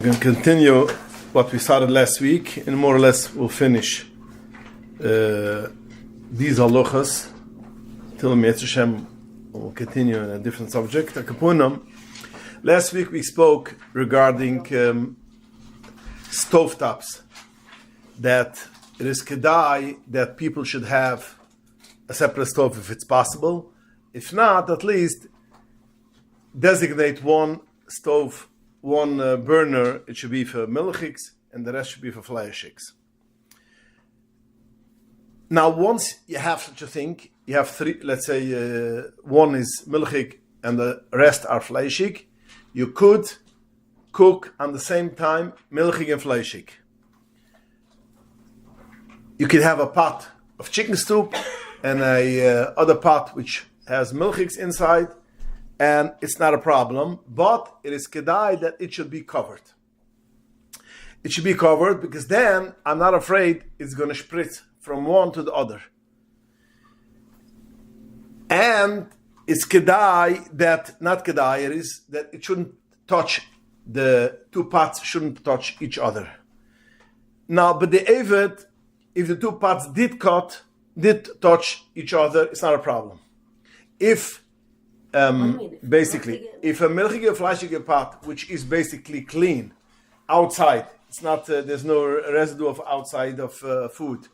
going to continue what we started last week, and more or less we'll finish these halachas till Hashem will continue in a different subject. Last week we spoke regarding stovetops, that it is kedai that people should have a separate stove if it's possible. If not, at least designate one stove, one burner. It should be for milchiks and the rest should be for fleishiks. Now, once you have such a thing, you have three, let's say one is milchik and the rest are fleishik, you could cook at the same time milchik and fleishik. You could have a pot of chicken soup and a other pot which has milchiks inside, and it's not a problem, but it is kedai that it should be covered. It should be covered because then I'm not afraid it's going to spritz from one to the other. And it's kedai that, not kedai, it is that it shouldn't touch, the two pots shouldn't touch each other. Now, but the Eved, if the two pots did touch each other, it's not a problem. If basically, if a milchige fleischige pot, which is basically clean outside, it's not there's no residue of outside of food,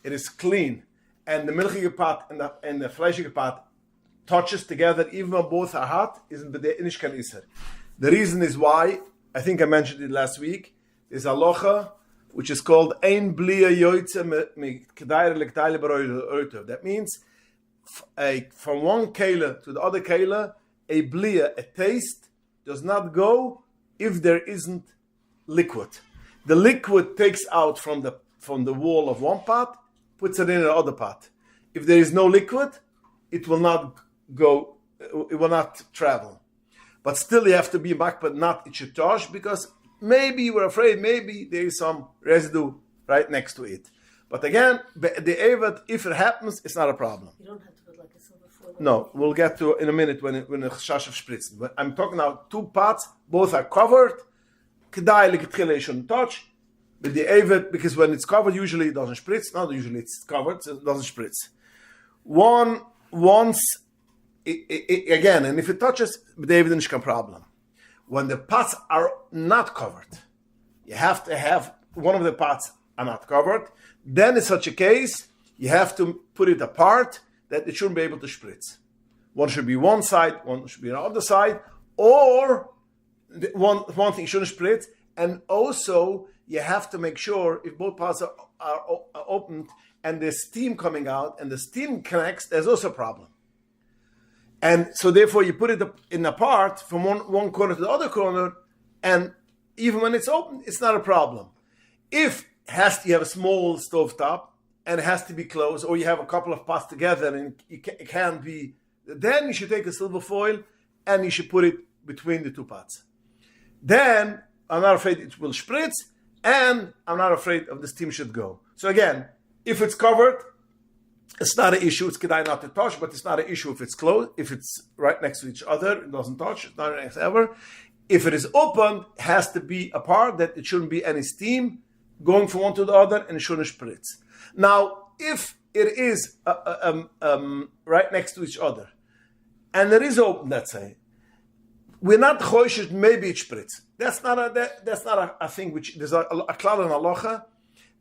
it is clean, and the milchige pot and the fleischige pot touches together, even when both are hot, isn't the inishkan iser. The reason is why, I think I mentioned it last week, is halacha which is called ein blia yoitze me kedai lektai lebaroy. That means from one keilah to the other keilah, a blia, a taste, does not go if there isn't liquid. The liquid takes out from the wall of one pot, puts it in another pot. If there is no liquid, it will not go, it will not travel. But still you have to be makbid, not it should touch, because maybe you were afraid, maybe there is some residue right next to it. But again, the Eved, if it happens, it's not a problem. You don't have to put like a silver foil. No, we'll get to in a minute when the chash of spritz. But I'm talking now two pots, both are covered. Kedai leketchile shouldn't touch. But the Eved, because when it's covered, usually it doesn't spritz. Not usually it's covered, so it doesn't spritz. Again, and if it touches, the Eved is no problem. When the pots are not covered, you have to have one of the pots are not covered. Then in such a case, you have to put it apart that it shouldn't be able to spritz. One should be one side, one should be on the other side, or one thing shouldn't spritz. And also, you have to make sure if both pots are opened and there's steam coming out and the steam connects, there's also a problem. And so therefore you put it in apart from one corner to the other corner, and even when it's open, it's not a problem. If you have a small stove top and it has to be closed, or you have a couple of pots together and it can't be, then you should take a silver foil and you should put it between the two pots. Then I'm not afraid it will spritz, and I'm not afraid of the steam should go. So again, if it's covered, it's not an issue. It's kedai not to touch, but it's not an issue if it's closed. If it's right next to each other, it doesn't touch. It's not an issue ever. If it is open, it has to be apart, that it shouldn't be any steam going from one to the other, and it shouldn't spritz. Now, if it is right next to each other, and it is open, let's say, we're not choishes, maybe it spritz. That's not a thing which there's a klal in halacha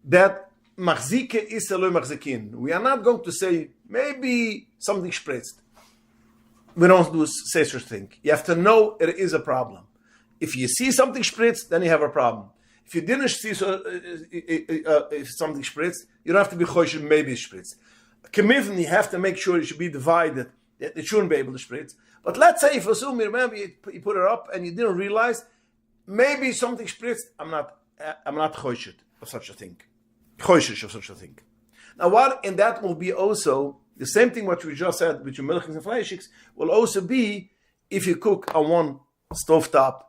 that machzike is eloi machzikin. We are not going to say maybe something spritzed. We don't say such thing. You have to know it is a problem. If you see something spritzed, then you have a problem. If you didn't see if something spritzed, you don't have to be choishes, maybe it's spritzed. Kemivn, you have to make sure it should be divided. It shouldn't be able to spritz. But let's say if you remember you put it up and you didn't realize maybe something spritzed. I'm not choishes of such a thing. Choishes of such a thing. Now, what in that will be also the same thing what we just said between milchiks and fleishiks will also be if you cook on one stovetop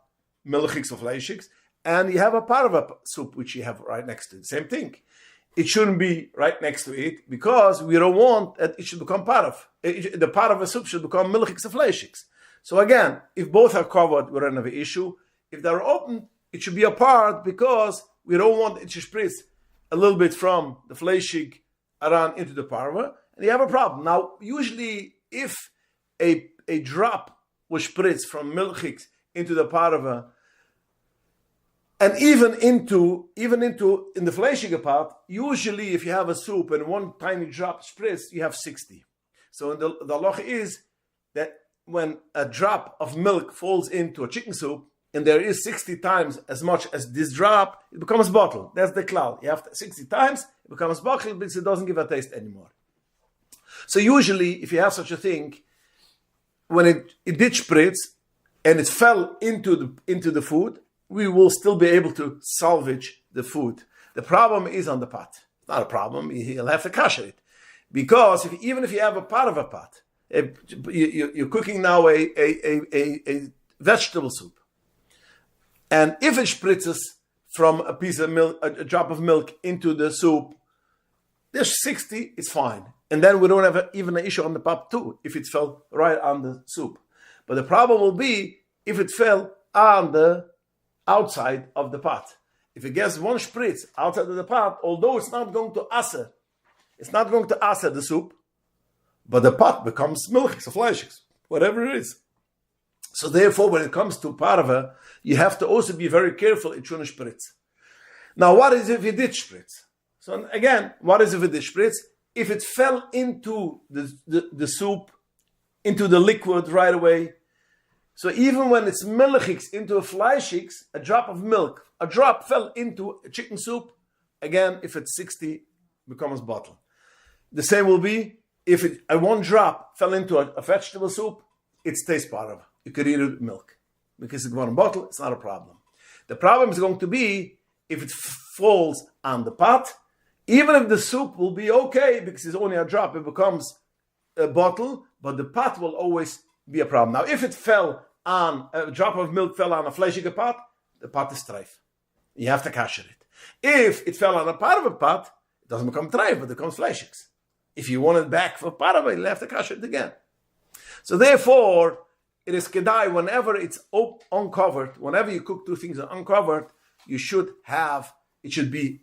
milchiks or fleishiks and you have a part of a soup which you have right next to it. Same thing. It shouldn't be right next to it because we don't want that it should become part of the part of a soup should become milchiks or fleishiks. So again, if both are covered, we don't have an issue. If they're open, it should be apart because we don't want it to spritz a little bit from the fleischig around into the parva, and you have a problem. Now, usually, if a drop was spritz from milchiks into the parva, and even into in the fleischige part, usually if you have a soup and one tiny drop spritz, you have 60. So the halacha is that when a drop of milk falls into a chicken soup, and there is 60 times as much as this drop, it becomes bottle. That's the cloud. You have 60 times, it becomes bottle because it doesn't give a taste anymore. So usually, if you have such a thing, when it did spritz and it fell into the food, we will still be able to salvage the food. The problem is on the pot. It's not a problem. He'll have to kasher it. Because even if you have a part of a pot, you're cooking now a vegetable soup. And if it spritzes from a piece of milk, a drop of milk into the soup, there's 60, it's fine. And then we don't have even an issue on the pot too, if it fell right on the soup. But the problem will be if it fell on the outside of the pot. If it gets one spritz outside of the pot, although it's not going to aser the soup, but the pot becomes milchiks or fleishiks, whatever it is. So therefore, when it comes to parva, you have to also be very careful it shouldn't spritz. Now, what is if it did spritz? So again, what is if it did spritz? If it fell into the soup, into the liquid right away, so even when it's milchiks into a fleishiks, a drop of milk, a drop fell into a chicken soup, again, if it's 60, becomes bottle. The same will be if one drop fell into a vegetable soup, it stays parva. You could eat it with milk. Because it's one bottle, it's not a problem. The problem is going to be if it falls on the pot, even if the soup will be okay because it's only a drop, it becomes a bottle, but the pot will always be a problem. Now, if it fell on, a drop of milk fell on a fleischige pot, the pot is treif. You have to kasher it. If it fell on a part of a pot, it doesn't become treif, but it becomes fleischigs. If you want it back for part of it, you'll have to kasher it again. So therefore, it is kedai whenever it's uncovered, whenever you cook two things uncovered, it should be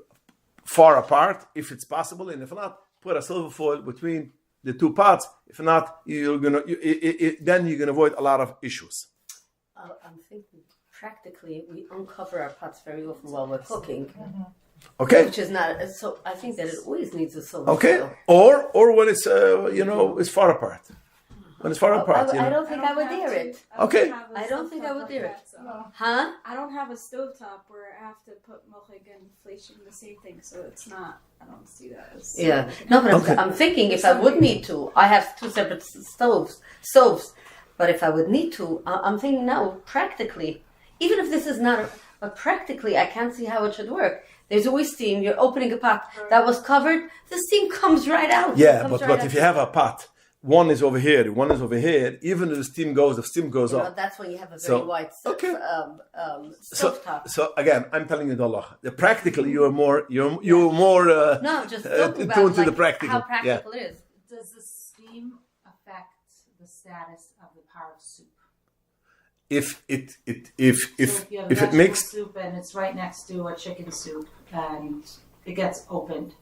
far apart if it's possible, and if not, put a silver foil between the two pots. If not, then you're gonna avoid a lot of issues. I'm thinking practically we uncover our pots very often while we're cooking. Mm-hmm. Okay. Which is not so. I think that it always needs a silver Okay. foil. Or when it's it's far apart. When it's far apart. I don't think I would dare it. Okay. I don't think I would dare it. No. Huh? I don't have a stovetop where I have to put milchig and fleischig the same thing, so it's not. I don't see that as. Yeah. No, but I'm thinking if I would need to, I have two separate stoves. But if I would need to, I'm thinking now practically, even if this is not, but practically, I can't see how it should work. There's always steam. You're opening a pot that was covered. The steam comes right out. Yeah, but if you have a pot, one is over here, even if the steam goes up. That's when you have a very wide stovetop. So again, I'm telling you the Allah. Practically, you're more no, just talking about tuned to the practical. How practical it is. Does the steam affect the status of the par of soup? If So if you have it vegetable makes soup and it's right next to a chicken soup and it gets opened.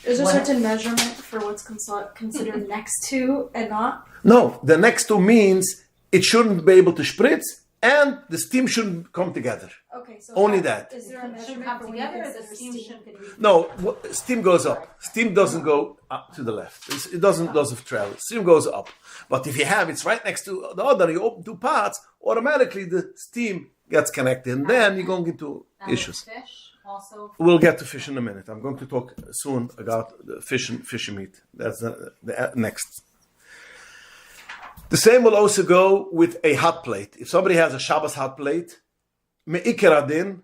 Is there a What- certain measurement for what's considered next to and not? no, the next to means it shouldn't be able to spritz and the steam shouldn't come together. Okay, so Only that. Is there a It should measurement come for when you together or the consider steam steam? should be? No, steam goes up. Steam doesn't go up to the left. It doesn't travel. Steam goes up. But if you have it's right next to the other, you open two parts, automatically the steam gets connected, and then you're going into And issues. fish also. We'll get to fish in a minute. I'm going to talk soon about the fish and meat. That's the next. The same will also go with a hot plate. If somebody has a Shabbos hot plate, me'ikar adin,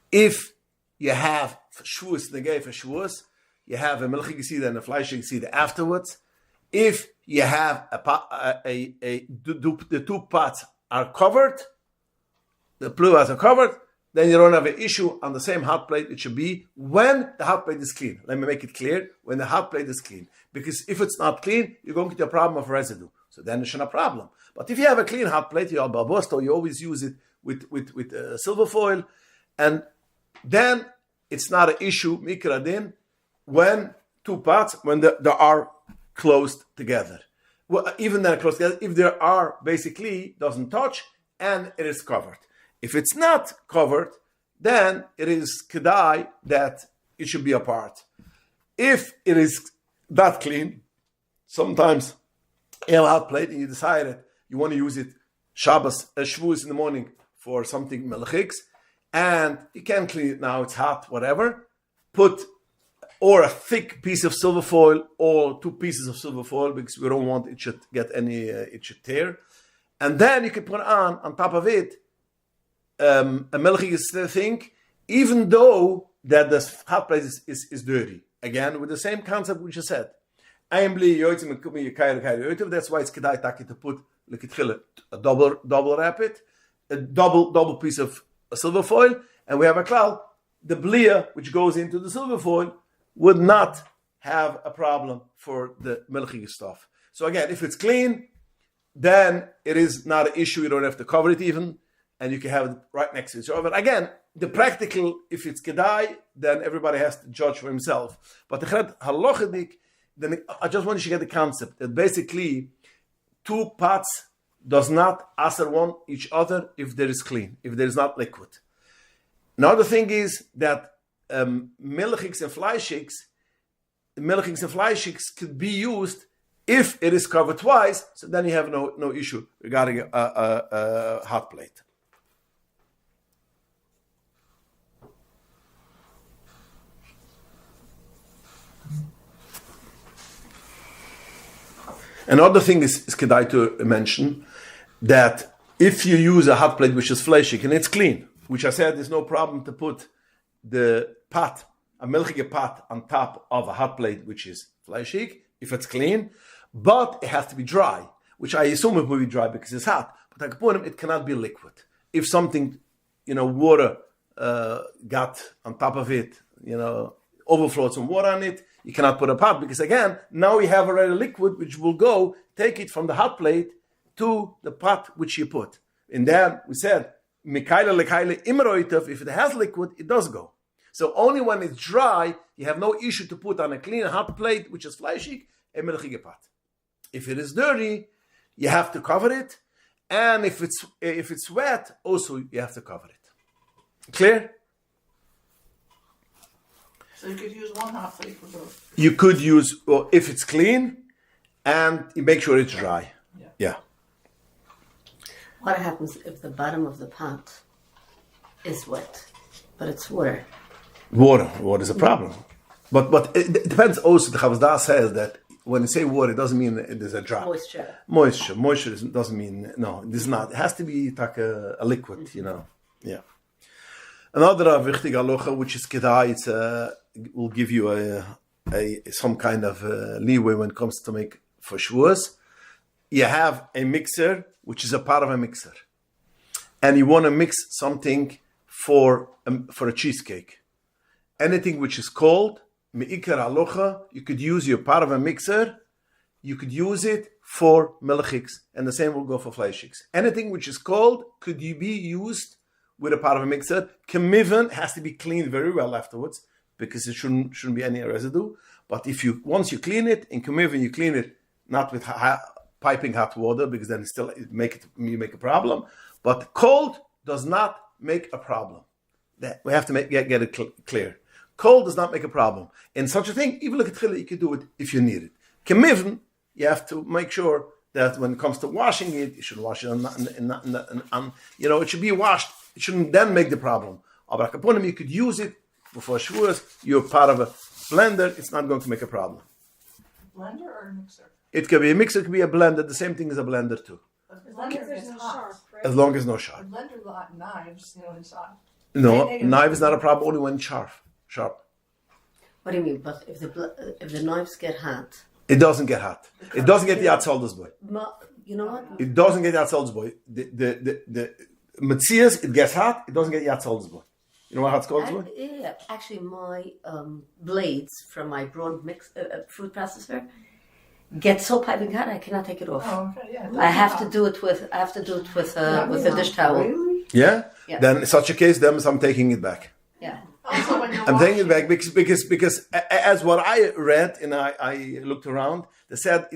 if you have shvuas negay for shvuas, you have a milchig sida and a fleischig sida afterwards. If you have the two pots are covered, the pluas are covered, then you don't have an issue on the same hot plate. It should be when the hot plate is clean. Let me make it clear, when the hot plate is clean. Because if it's not clean, you're going to get a problem of residue. So then it's not a problem. But if you have a clean hot plate, you always use it with silver foil, and then it's not an issue mikra din when two pots when they are closed together. Well, even then closed together, if there are basically doesn't touch and it is covered. If it's not covered, then it is kedai that it should be apart. If it is that clean, sometimes you have a hot plate and you decided you want to use it Shabbos, Shavuos in the morning for something melchiks, and you can't clean it now, it's hot, whatever. Put or a thick piece of silver foil or 2 pieces of silver foil because we don't want it should get any, it should tear. And then you can put on top of it, a melchik thing, even though that the hot plate is dirty. Again, with the same concept we just said. That's why it's kedai taki to put a double wrap it, a double piece of silver foil, and we have a klal. The blia which goes into the silver foil would not have a problem for the melchik stuff. So again, if it's clean, then it is not an issue. You don't have to cover it even, and you can have it right next to each other. Again, the practical, if it's kedai, then everybody has to judge for himself. But the halachidik, then I just want you to get the concept that basically 2 pots does not answer one each other if there is clean, if there is not liquid. Another thing is that melchiks and fleischiks could be used if it is covered twice, so then you have no issue regarding a hot plate. Another thing is kedai to mention that if you use a hot plate which is fleishik and it's clean, which I said there's no problem to put the pot, a melchik pot, on top of a hot plate which is fleishik, if it's clean, but it has to be dry, which I assume it will be dry because it's hot. But it cannot be liquid. If something, water got on top of it, overflowed some water on it, you cannot put a pot because again, now you have already liquid which will take it from the hot plate to the pot which you put. And then we said, if it has liquid, it does go. So only when it's dry, you have no issue to put on a clean hot plate which is fleishik, a melchik pot. If it is dirty, you have to cover it, and if it's wet, also you have to cover it. Clear? So you could use one hot plate for both. You could use, if it's clean, and you make sure it's dry. Yeah. What happens if the bottom of the pot is wet, but it's water? Water is a problem. But it depends also. The Chavazdah says that when you say water, it doesn't mean there's a drop. Moisture doesn't mean, no, it is not. It has to be like a liquid, Yeah. Another wichtig halacha, which is kedai, will give you some kind of leeway when it comes to make for shavuos. You have a mixer, which is a part of a mixer, and you want to mix something for a cheesecake. Anything which is cold, me'ikar halacha, you could use your part of a mixer. You could use it for melchiks, and the same will go for fleishiks. Anything which is cold could be used with a part of a mixer. Kemivan has to be cleaned very well afterwards because it shouldn't be any residue. But once you clean it in kemivan, you clean it not with piping hot water because then you make a problem. But cold does not make a problem. That we have to get it clear. Cold does not make a problem. In such a thing, even look at chili, you can do it if you need it. Kemivan, you have to make sure that when it comes to washing it, you should wash it it should be washed. It shouldn't then make the problem. But you could use it before shavuos. You're part of a blender. It's not going to make a problem. Blender or a mixer? It could be a mixer. It could be a blender. The same thing as a blender too. As long as there's no sharp, right? As long as no sharp. A blender got knives, inside. No, knife is not a problem. Only when it's sharp. What do you mean? But if the knives get hot, it doesn't get hot. It doesn't get the outsider's boy. You know what? It doesn't get the outsider's boy. The Metzias, it gets hot, it doesn't get Yad Salzburg. You know what hot Salzburg? Yeah, actually my blades from my broad fruit processor get so piping hot I cannot take it off. Oh, okay, yeah. I have to do it with a dish towel. Really? Yeah? Yeah. Then in such a case, then I'm taking it back. Yeah. Also, when you're I'm taking it washing back because as what I read and I looked around, they said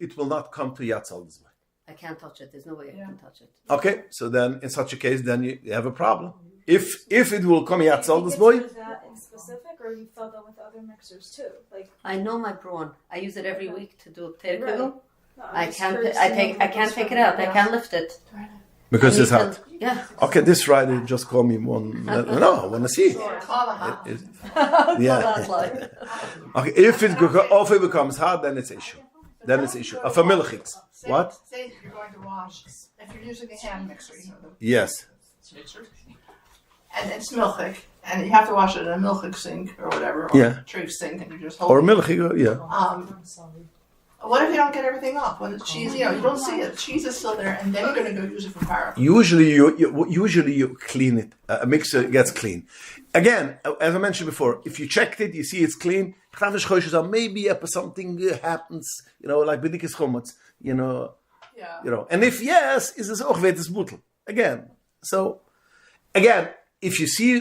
it will not come to Yatzal this way. I can't touch it. There's no way I can touch it. Okay, so then in such a case, then you have a problem. If it will come Yatzal this boy. way, Is that in specific, or you felt that with other mixers too? Like I know my brawn. I use it every week to do a Right. no, no, I just can't. curious I to take. know I what can't goes take it from out. I can't lift it. because I it's need hot. to- Yeah. Okay, this Friday just call me one. No, I want to see. call a hot. Yeah. That's like. Okay, if it becomes hot, then it's issue. Then it's issue. A milchiks. Say- What? Say you're going to wash. If you're using a hand mixer, you know, the Yes. mixer, and it's milchik, and you have to wash it in a milchik sink or whatever, or Yeah. treif sink, and you just hold Or it. milchik, yeah. What if you don't get everything off? When it's cheese, you don't see it. Cheese is still there, and then you're going to go use it for paraffin. Usually you clean it. A mixer gets clean. Again, as I mentioned before, if you checked it, you see it's clean. Maybe something happens, like bidikis chomutz, Yeah. And if yes, is es auch wetes butel. Again, so again, if you see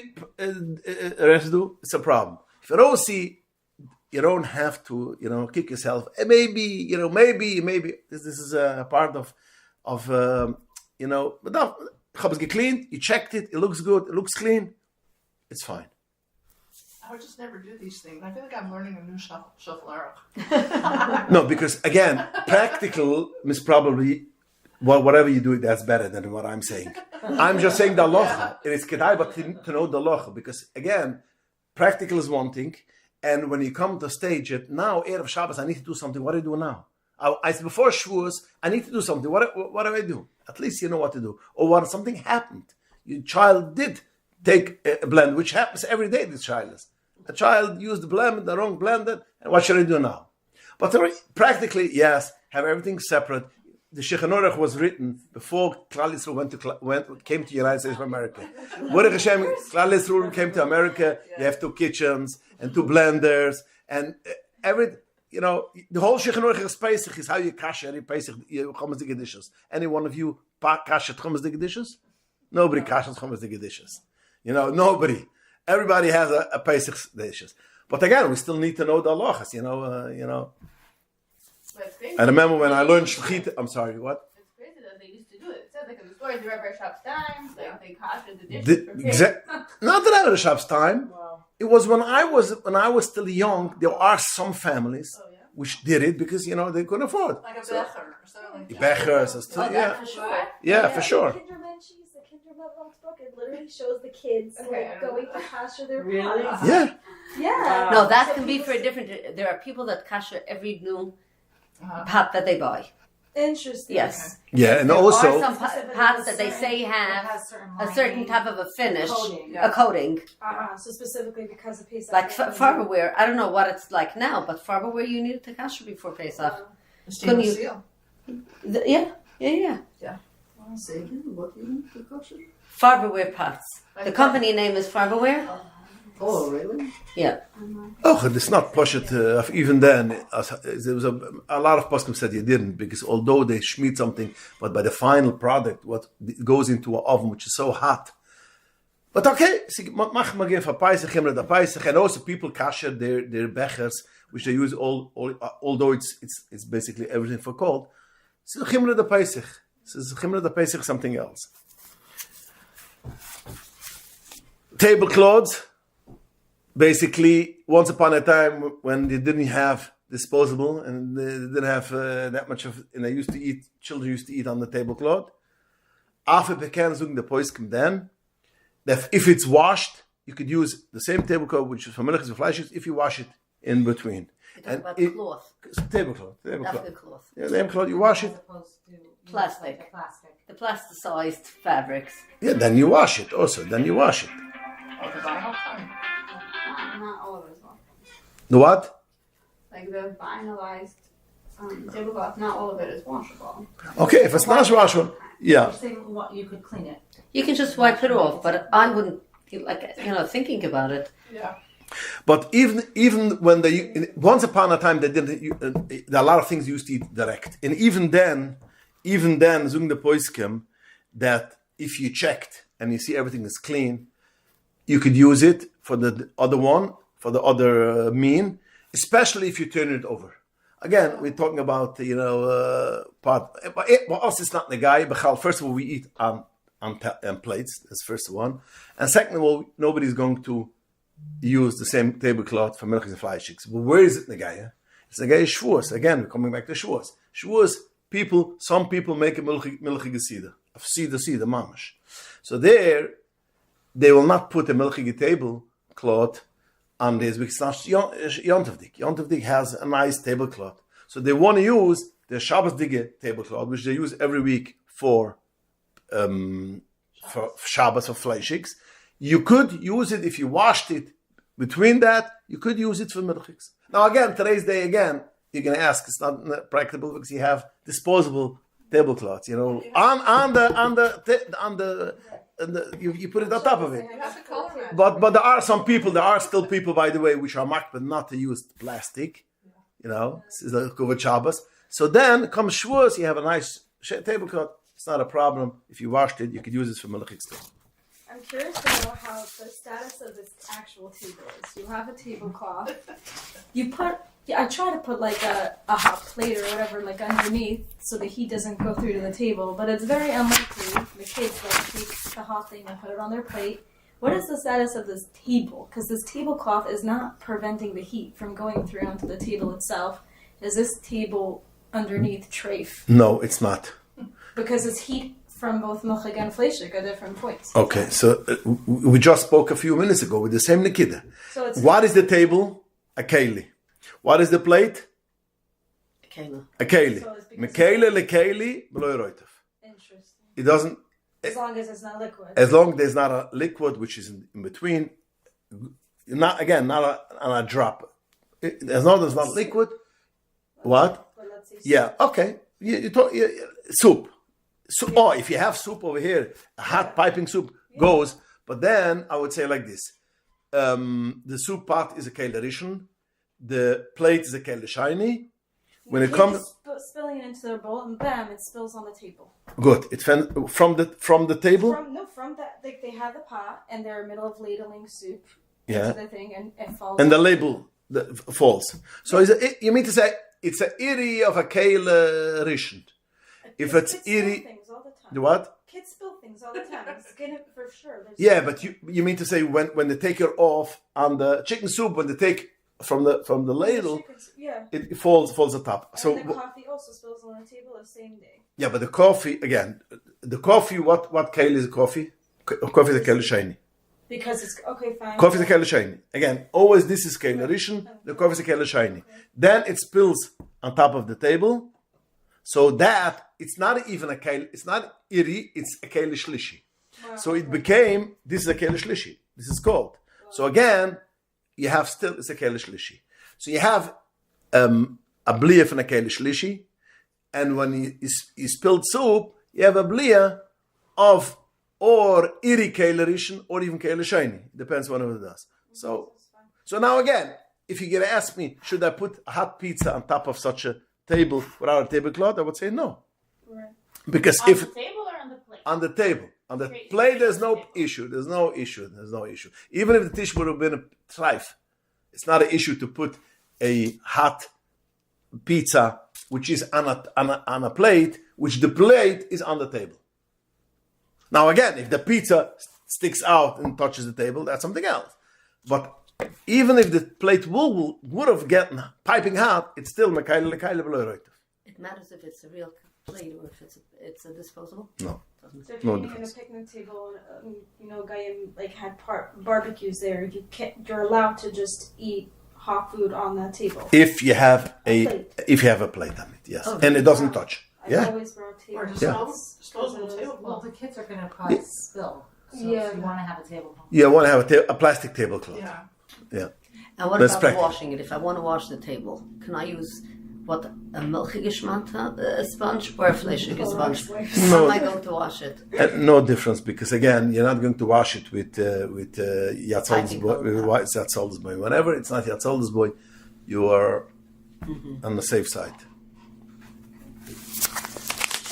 residue, it's a problem. If you don't see, you don't have to, kick yourself. Maybe, maybe this is a part of but now, it's cleaned. You checked it. It looks good. It looks clean. It's fine. I would just never do these things. I feel like I'm learning a new shuffle. No, because again, practical is probably whatever you do, that's better than what I'm saying. I'm just saying the halacha. It is kedai, but to know the halacha, because again, practical is one thing, and when you come to stage it now, Erev Shabbos, I need to do something. What do I do now? I said before Shavuos, I need to do something. What do I do? At least you know what to do. Or when something happened, your child did take a blend, which happens every day. This child is. A child used the blend, the wrong blended, and what should I do now? But practically, yes, have everything separate. The Shulchan Aruch was written before Klal Yisrael came to the United States of America. Baruch Hashem, Klal Yisrael came to America. You have 2 kitchens and 2 blenders, and the whole Shulchan Aruch is Pesach is how you kasher every Pesach chumas the gedishes. Any one of you kasher chumas the gedishes? Nobody kashers chumas the gedishes. Nobody. Everybody has a Pesach dishes. But again, we still need to know the halachas, I remember when I learned shechita. I'm sorry, what? It's crazy that they used to do it. It says like in the story, the Rebbe Shop's time, like they kosher the dishes for kids. Not that I had a Shabbos time. Wow. It was when I was still young. There are some families which did it because they couldn't afford. Like a becher or something like that. Bechers, yeah, For sure. yeah, for sure. Kinderman cheese, the Kinderman book, it literally shows the kids Okay. going to kasher their Really? pots. Yeah, Yeah. No, that can be for a different. There are people that kasher every new pot that they buy. Interesting. Yes. yeah, and There also are some pots that they say have a certain type of a finish, Coating. a coating. So specifically because of Pesach. Like Farberware, I don't know what it's like now, but Farberware you need to kasher before Pesach. Stainless you- steel. Yeah. See, what do you need for kosher? Farberware pots. The company name is Farberware. Oh, really? Yeah. it's not poshet. Even then, there was a lot of poskim said you didn't because although they schmied something, but by the final product, what goes into an oven which is so hot. But okay, mach ma give a Pesach, Himra da Pesach, and also people kasher their bechers, which they use although it's basically everything for cold. So Himra da Pesach. Says Himra da Pesach something else. Tablecloths. Basically, once upon a time when they didn't have disposable and they didn't have that much of, and children used to eat on the tablecloth. After the can zoom the poiskim then, that if it's washed, you could use the same tablecloth, which is for milchs and fleishes, if you wash it in between. You're talking about the cloth. Tablecloth. That's the cloth. Yeah, tablecloth, you wash As it. opposed to Plastic. the plastic. The plasticized fabrics. Yeah, then you wash it also. Then you wash it. Oh, the vinyl? Fine. Not all of it as well. The what? Like the vinylized tablecloth, not all of it is washable. Okay, if it's not washable, yeah. You're saying what you could clean it. You can just wipe it off, but I wouldn't, thinking about it. Yeah. But even when once upon a time they didn't. There are a lot of things used to eat direct, and even then, zoom the poiskim that if you checked and you see everything is clean, you could use it for the other one, for the other mean, especially if you turn it over. Again, we're talking about, part. But us, it's not the guy. First of all, we eat on plates. That's first one. And second of all, nobody's going to use the same tablecloth for milchigs and fleishigs. But where is it the guy? It's the guy Shavuos. Again, we're coming back to Shavuos. Shavuos, some people make a milchig seder, of seder mamash. So there, they will not put a milchig tablecloth on this because it's not Yontavdik. Yontavdik has a nice tablecloth. So they want to use the Shabbos Dige tablecloth, which they use every week for Shabbos or fleishigs. You could use it if you washed it. Between that, you could use it for milchigs. Now again, today's day again, you're going to ask, it's not practical because you have disposable tablecloths, you put it on top of it. But there are still people, by the way, which are marked but not to use plastic, this is the covered Shabbos. So then comes Shavuos, you have a nice tablecloth. It's not a problem. If you washed it, you could use it for milchigs too. I'm curious to know how the status of this actual table is. You have a tablecloth. I try to put like a hot plate or whatever like underneath so the heat doesn't go through to the table, but it's very unlikely. The kids take the hot thing and put it on their plate. What is the status of this table? Because this tablecloth is not preventing the heat from going through onto the table itself. Is this table underneath treif? No, it's not. Because it's heat from both milchig and fleishig at different points. Okay, so we just spoke a few minutes ago with the same nikida. So what is the table? A keli. What is the plate? A keli. A keli. Mekele lekeli b'lo roitev. Interesting. It doesn't. As long as it's not liquid. As long as there's not a liquid which is in between, not a drop. As long as it's not liquid. What? Yeah. Okay. You talk soup. So, if you have soup over here, a hot piping soup goes. But then I would say like this: the soup pot is a keli rishon, the plate is a keli shiny. When it comes spilling it into their bowl, and bam, it spills on the table. Good. It from the table. From that, they have the pot, and they're in the middle of ladling soup. Yeah. Into the thing, and it falls. And the label falls. So you mean to say it's an iri of a keli rishon? If it's iri, the what? Kids spill things all the time. Skin it for sure. Yeah, but you mean to say when they take it off on the chicken soup, when they take from the ladle, it falls on top. And so the coffee also spills on the table the same day. Yeah, but the coffee again. The coffee. What keli is coffee? Coffee is a keli shiny. Because it's okay, fine. Coffee is a keli shiny. Again, always this is keli rishon. The coffee is a keli shiny. Okay. Then it spills on top of the table. So that it's not even a keli. It's not iri. It's a keli shlishi. Wow. So it became this is a keli shlishi. This is called. Wow. So again, you have still it's a keli shlishi. So you have a bliya from a keli shlishi, and when you spilled soup, you have a bliya of or iri keli rishon or even keli shiny. Depends on what it does. So now again, if you're gonna ask me, should I put a hot pizza on top of such a table without a tablecloth? I would say no. Right. Because on the table or on the plate? On the table. On the plate, there's no issue. There's no issue. Even if the dish would have been a treif, it's not an issue to put a hot pizza, which is on a plate, which the plate is on the table. Now again, if the pizza sticks out and touches the table, that's something else. But even if the plate would have gotten piping hot, it's still mekayle lekayla b'lo roitev. It matters if it's a real plate or if it's a disposable. No. So if you're eating at a picnic table, Gayim had barbecues there, you're allowed to just eat hot food on that table. If you have a plate on it, yes, and it doesn't touch. I always brought table. Or disposable table. Well, the kids are going to probably spill. So if you want to have a tablecloth. Yeah, I want to have a plastic tablecloth. Yeah. And what about washing it? If I want to wash the table, can I use a milchige sponge or a fleishige sponge? How am I going to wash it? No difference, because again, you're not going to wash it with Yatzold's boy. Whenever it's not Yatzold's boy, you are on the safe side.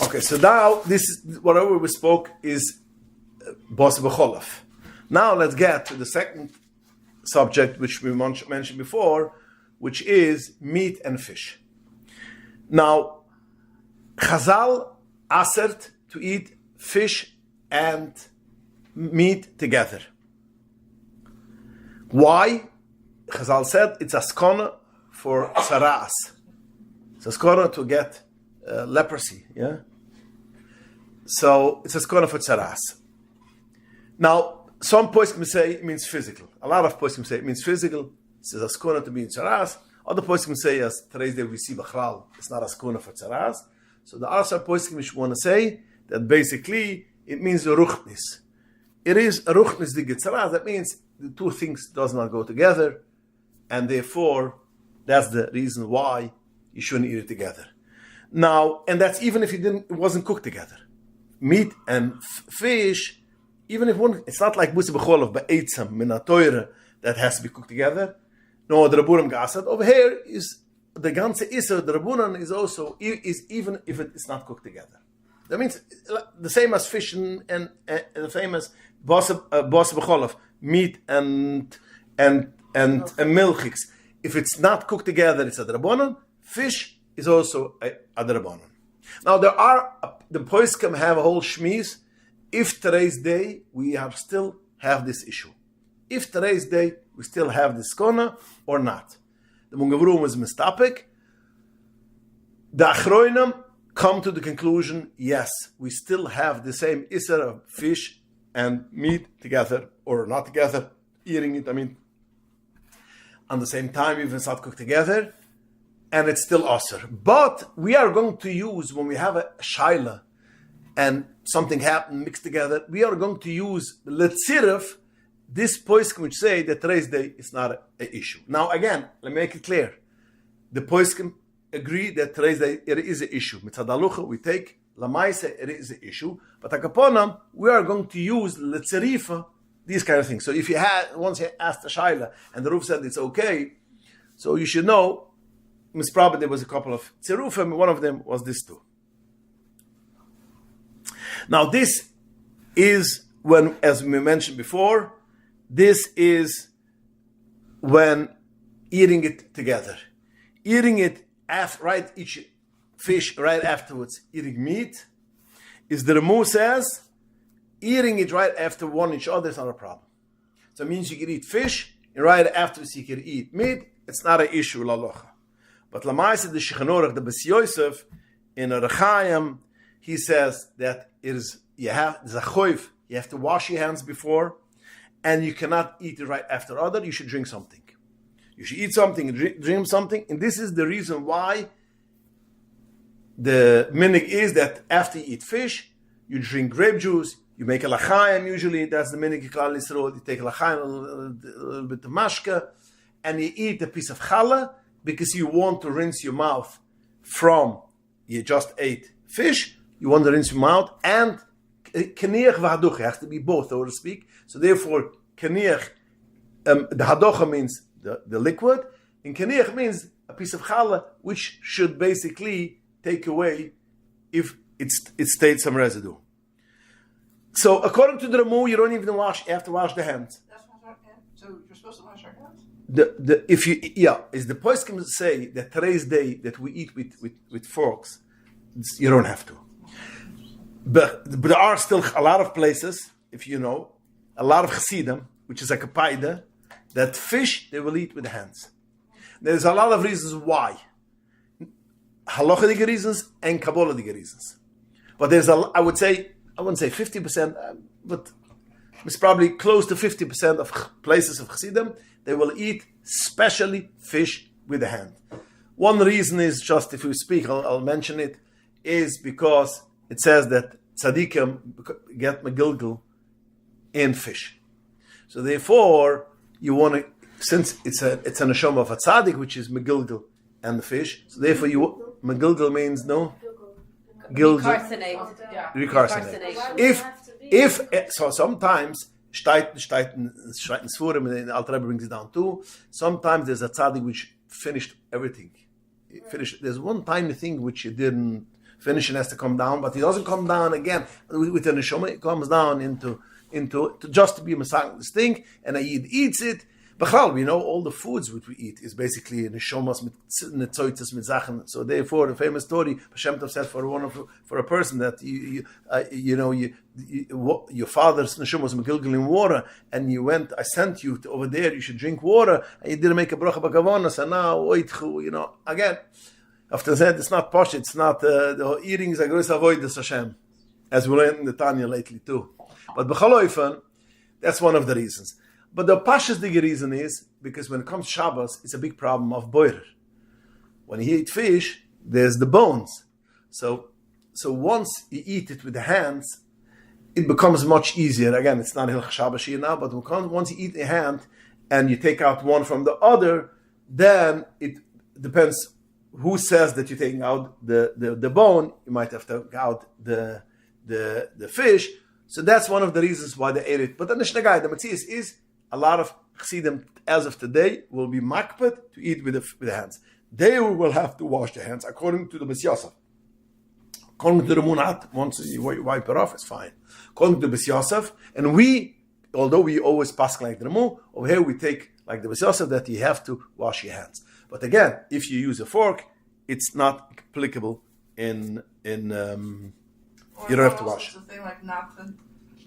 Okay, so now this is whatever we spoke is bas b'cholav. Now let's get to the second subject which we mentioned before, which is meat and fish. Now, Chazal asert to eat fish and meat together. Why? Chazal said it's a skona for saras. It's a skona to get leprosy. Yeah. So it's a skona for saras. Now, some poskim say it means physical. A lot of poskim say it means physical. It's a skona to be in saras. Other poskim say, as today's day we see b'chlal, it's not a skona for saras. So the other poskim which want to say that basically it means ruchnis. It is a ruchnis di saras. That means the two things does not go together, and therefore that's the reason why you shouldn't eat it together. Now, and that's even if it wasn't cooked together. Meat and fish, even if one, it's not like busi b'cholov ba'etzam min ha'toyre that has to be cooked together. No, the Rabbunim gasat over here is the ganze iser. The Rabbunan is also is even if it's not cooked together. That means the same as fish and the same as bas b'cholov, meat and milchiks. If it's not cooked together, it's a Rabbanan. Fish is also a Rabbanan. Now there are the poskim have a whole shmiz. If today's day we still have this issue, if today's day we still have this skona or not, the Mungavrum is mistapik. The Achroinim come to the conclusion: yes, we still have the same iser of fish and meat together or not together, eating it. I mean, on the same time, even if it's not cooked together, and it's still aser. But we are going to use, when we have a shaila and something happened mixed together, we are going to use letzirif, this poskim which say that today's day is not an issue. Now again, let me make it clear. The poskim agree that today's day it is an issue. Mitzad halucha, we take lamaisa, it is an issue. But akaponam, we are going to use letzirifa, these kind of things. So if you had, once you asked the shaila and the Ruf said it's okay, so you should know, probably there was a couple of tzirufim, one of them was this too. Now this is when, as we mentioned before, this is when eating it together. Eating it right, each fish right afterwards, eating meat, is the Remu says, eating it right after one each other is not a problem. So it means you can eat fish, and right afterwards you can eat meat, it's not an issue, lalocha. But Lamaisa the Shechanurach, the Bes Yosef, in a Rechayim, he says that there's a choiv, you have to wash your hands before, and you cannot eat it right after other, you should drink something. You should eat something and drink something, and this is the reason why the minig is that after you eat fish, you drink grape juice, you make a l'chaim usually, that's the minig Klal Yisrael, you take a l'chaim, a little bit of mashka, and you eat a piece of challah, because you want to rinse your mouth from, you just ate fish, you want to rinse your mouth, and keniach v'haducha, has to be both, so to speak. So therefore, keniach, the hadocha means the liquid, and keniach means a piece of challah, which should basically take away if it stayed some residue. So according to the Remu, you don't even you have to wash the hands. That's what so you're supposed to wash your hands? Is the poskim say that today's day that we eat with forks, you don't have to. But there are still a lot of places, if you know, a lot of chassidim, which is like a paida, that fish they will eat with the hands. There's a lot of reasons why. Halachic reasons and Kabbalic reasons. But there's I wouldn't say 50%, but it's probably close to 50% of places of chassidim, they will eat specially fish with the hand. One reason is just, if we speak, I'll mention it, is because it says that tzaddikim get megilgal in fish. So therefore, you want to, since it's a neshama of a tzaddik, which is megilgal and the fish, so therefore megilgal means no? Recarcinate. If so sometimes, Steiten Sfurim, and the Alter Rebbe brings it down too, sometimes there's a tzaddik which finished everything. There's one tiny thing which you didn't finish and has to come down, but it doesn't come down again. With the neshama, it comes down into into to just to be masang this thing, and a Yid eats it. Bechalv, we know all the foods which we eat is basically neshomas mit netzoitzes mit Sachen. So therefore, the famous story Hashem Tov said for a person that your father's neshama was megilgal in water, and you went. I sent you over there. You should drink water, and you didn't make a bracha b'kavana. So now, again, after that, it's not posh. It's not the eating is a gross avoidance Hashem, as we learned in the Tanya lately too. But b'chaloifen, that's one of the reasons. But the pashasdige reason is because when it comes to Shabbos, it's a big problem of boirer. When you eat fish, there's the bones. So once you eat it with the hands, it becomes much easier. Again, it's not Hilch Shabbos here now, but once you eat the hand and you take out one from the other, then it depends who says that you're taking out the bone. You might have to take out the fish. So that's one of the reasons why they ate it. But the Nishnagai, the Matthias is a lot of Chassidim as of today will be makpid to eat with the hands. They will have to wash their hands according to the Bes Yosef. According to the Munat, once you wipe it off, it's fine. According to the Bes Yosef, and although we always pass like the Ramu, over here we take like the Bes Yosef that you have to wash your hands. But again, if you use a fork, it's not applicable in you don't have to wash. It's a thing like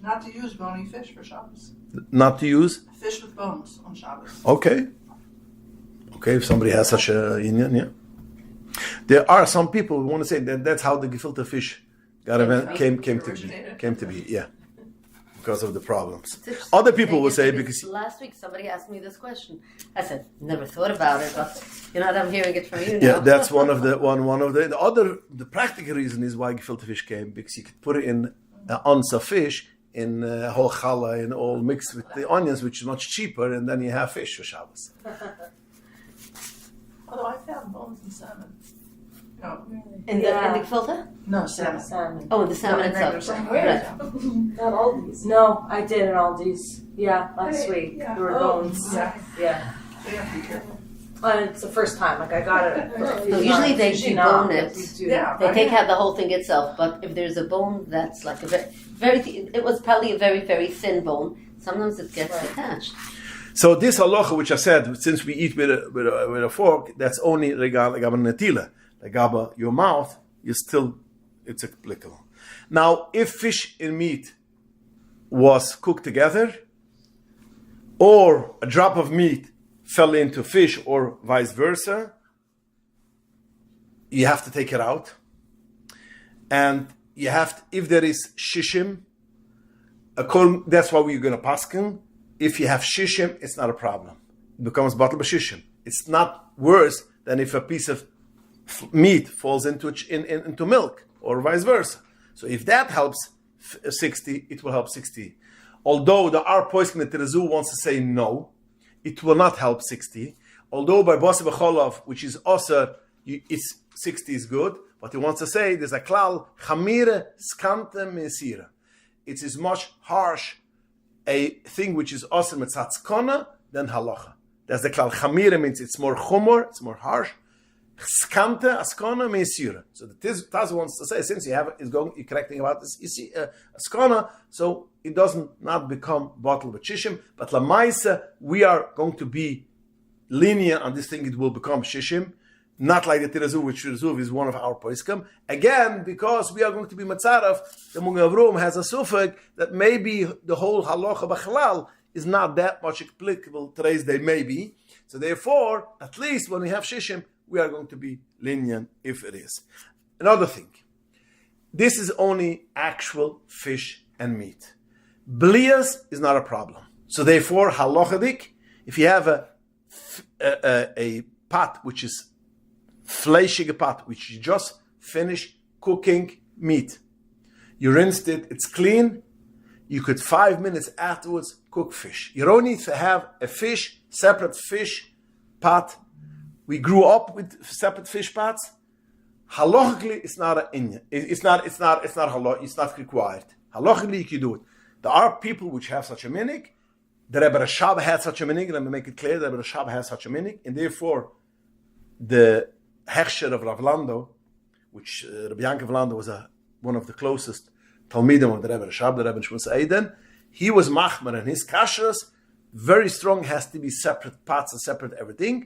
not to use bony fish for Shabbos. Not to use? Fish with bones on Shabbos. Okay, if somebody has such a union, yeah. There are some people who want to say that that's how the gefilte fish came to be, yeah, because of the problems. Other people will say because last week somebody asked me this question. I said never thought about it, but I'm hearing it from you now. Yeah, that's one of the practical reason is why gefilte fish came, because you could put it in onza fish in whole challah and all mixed with the onions, which is much cheaper, and then you have fish for Shabbos. Although I found bones in salmon. No. In the gefilte? No, salmon. Oh, the salmon itself. Right. Not Aldi's. No, I did at Aldi's. Yeah, last week. Yeah. There were bones. Yeah. Yeah. So you have to be careful. And it's the first time. Like I got it. No, usually they debone it. Yeah. They take out the whole thing itself, but if there's a bone that's like a very it was probably a very, very thin bone, sometimes it gets detached. So this halacha, which I said, since we eat with a fork, that's only regaba netila. Regaba your mouth, it's applicable. Now, if fish and meat was cooked together, or a drop of meat fell into fish, or vice versa, you have to take it out. And you have to, if there is shishim, that's why we're going to paskin. If you have shishim, it's not a problem. It becomes bottle b'shishim. It's not worse than if a piece of meat falls into milk, or vice versa. So if that helps 60, it will help 60. Although the Ar Poiskin the Terezu wants to say no, it will not help 60. Although by Basi B'cholav, which is also, it's 60 is good, but he wants to say there's a klal chamire skante mesira. It is much harsh a thing which is also metzatzkona than halacha. That's the klal. Chamire means it's more chumor, it's more harsh. Skante askona mesira. So the Taz wants to say, since you're correcting about this askona, so it doesn't not become bottle with shishim, but lamaisa we are going to be lenient on this thing. It will become shishim. Not like the Tirazu, which Tirazu is one of our poiskim. Again, because we are going to be Matzarav, the Mungavrum has a suffolk that maybe the whole halacha b'chalal is not that much applicable today's day, maybe. So therefore, at least when we have shishim, we are going to be lenient if it is. Another thing, this is only actual fish and meat. Blias is not a problem. So therefore, halachadik, if you have a pot which is fleischige pot, which you just finished cooking meat. You rinsed it, it's clean. You could 5 minutes afterwards cook fish. You don't need to have a separate fish pot. We grew up with separate fish pots. Halachically, it's not an inyan. It's not halach. It's not required. Halachically, you can do it. There are people which have such a minig. The Rebbe Rashab had such a minig. Let me make it clear. The Rebbe Rashab has such a minig, and therefore, the Hechsher of Rav Lando, which Rabbi Yankov Lando was one of the closest Talmidim of the Rebbe Rashab, the Rebbe Shmuel Eiden, he was machmer, and his kashrus, very strong, has to be separate pots and separate everything.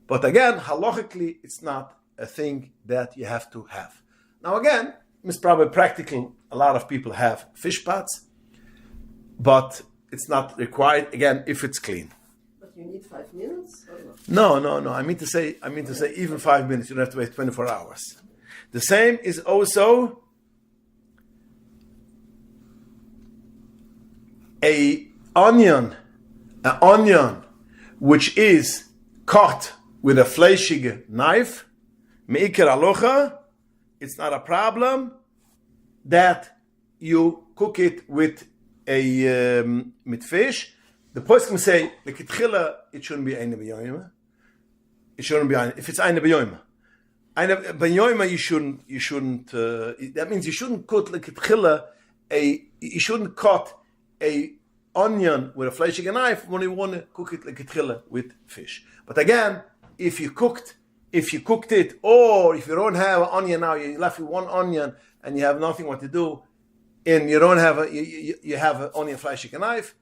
But again, halachically, it's not a thing that you have to have. Now again, it's probably practical. A lot of people have fish pots, but it's not required, again, if it's clean. But you need 5 minutes? No. I mean to say, even 5 minutes, you don't have to wait 24 hours. The same is also an onion, which is cut with a fleischige knife. Me'iker alocha, it's not a problem that you cook it with fish. The poskim say the kitchila, it shouldn't be eine b'yoyma. It shouldn't be eine. If it's eine b'yoyma, you shouldn't. That means you shouldn't cut the kitchila. You shouldn't cut a onion with a fleischige knife when you want to cook it like kitchila with fish. But again, if you cooked it, or if you don't have an onion now, you're left with one onion and you have nothing what to do, and you don't have you have only a fleischige knife,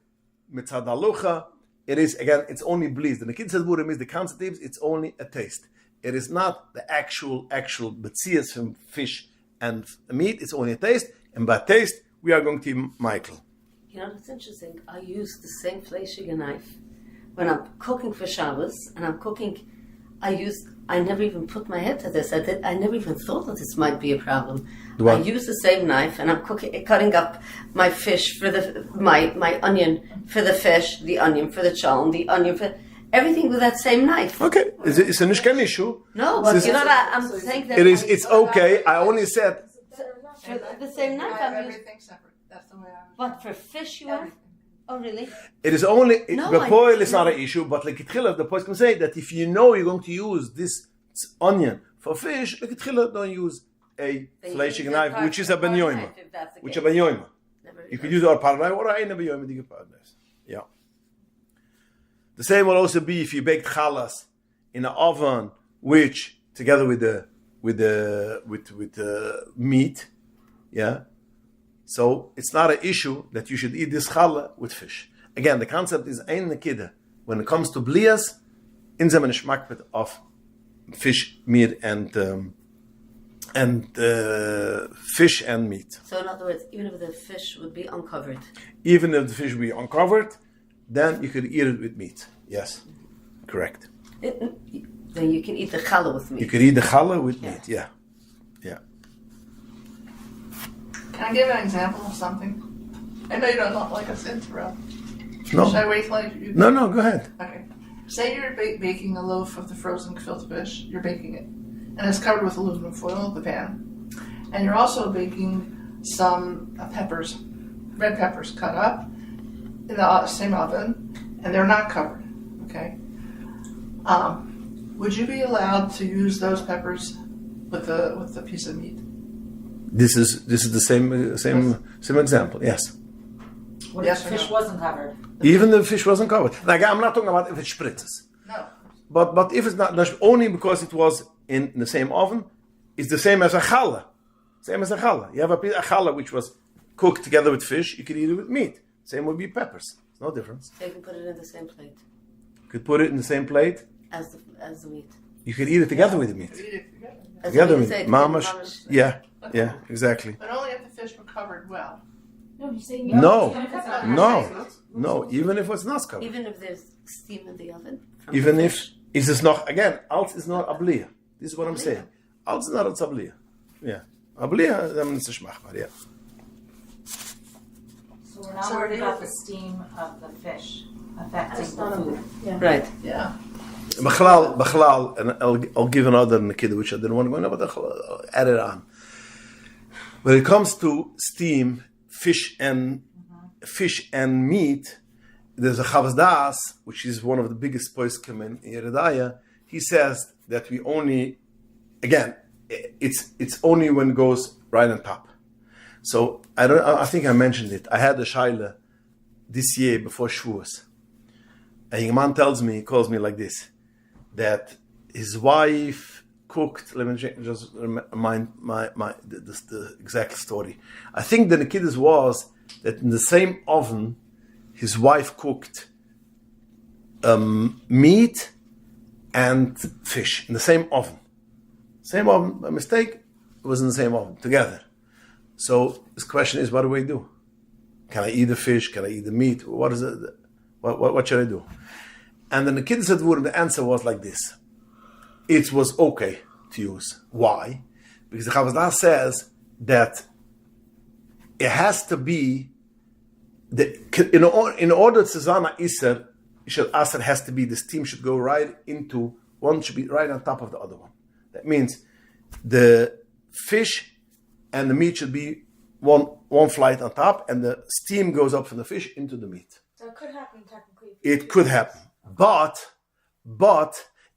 mitzad halucha, it is, again, it's only bliss. The Nekid says is the concepts, it's only a taste. It is not the actual betzias from fish and meat, it's only a taste, and by taste, we are going to eat Michael. You know, it's interesting. I use the same fleischige knife when I'm cooking for Shabbos, and I'm cooking. I never even put my head to this. I never even thought that this might be a problem. What? I use the same knife, and I'm cutting up my fish for my onion for the fish, the onion for the chalm, the onion for everything with that same knife. Okay, it's a nishkan issue. No, but you know that I'm saying that It's okay. I only said for the same knife. I have I'm using. everything separate. That's the way I. But for fish, you have. Oh, really? it is only No, bepoil is not an issue, but like kitchila, the post can say that if you know you're going to use this onion for fish, like kitchila, don't use a fleischige knife, which is a ben yoima, which is a ben yoima. You could use our paradise or a ben yoima diga paradise. Yeah. The same will also be if you baked chalas in an oven, which together with the meat, yeah. So it's not an issue that you should eat this challah with fish. Again, the concept is ein nekida. When it comes to blias, in zemen shmakbet of fish, meat, and fish and meat. So in other words, even if the fish would be uncovered. Even if the fish would be uncovered, then you could eat it with meat. Yes, correct. Then you can eat the challah with meat. You could eat the challah with meat. Yeah. Can I give an example of something? I know you don't like us to interrupt. No. Should I wait till you? No, go ahead. Okay. Say you're baking a loaf of the frozen gefilte fish. You're baking it, and it's covered with aluminum foil, the pan. And you're also baking some peppers, red peppers cut up in the same oven, and they're not covered. Okay. Would you be allowed to use those peppers with the piece of meat? This is the same example. Yes. What Yes if or the fish no? wasn't covered? Even the fish wasn't covered. Like, I'm not talking about if it spritzes. No. But if it's not, only because it was in the same oven, it's the same as a challah. Same as a challah. You have a challah which was cooked together with fish, you could eat it with meat. Same would be peppers. It's no difference. So you can put it in the same plate You could put it in the same plate. as the meat. You could eat it together with the meat. Eat it together. That's Together what you with say, mamash. mamash. Yeah, exactly. But only if the fish were covered well. No, you're saying No, even if it's not covered. Even if there's steam in the oven. from Even the if fish. it is not, again, alt is not abliya. This is what I'm saying. Alt is not a abliya. Yeah. Abliya, then it's a shmachbar, yeah. So we're not worried about the steam of the fish affecting the food. Right. Yeah. Bachlal, and I'll give another nikida which I didn't want to go into, but I'll add it on. When it comes to steam, fish and meat, there's a Chavas Das, which is one of the biggest poskim in Yeridaya. He says that we only, again, it's only when it goes right on top. So I think I mentioned it. I had a shaila this year before Shavuos. A young man tells me, he calls me like this, that his wife cooked. Let me just remind the exact story. I think the Nikidus was that in the same oven his wife cooked meat and fish in the same oven. Same oven, by mistake, it was in the same oven, together. So this question is, what do I do? Can I eat the fish? Can I eat the meat? What is it? What should I do? And then the kid said, the answer was like this. It was okay to use. Why? Because the Chavazdah says that it has to be, in order to Zana Iser, Aser has to be, the steam should go right into, one should be right on top of the other one. That means the fish and the meat should be one flight on top, and the steam goes up from the fish into the meat. So it could happen technically. It could happen. But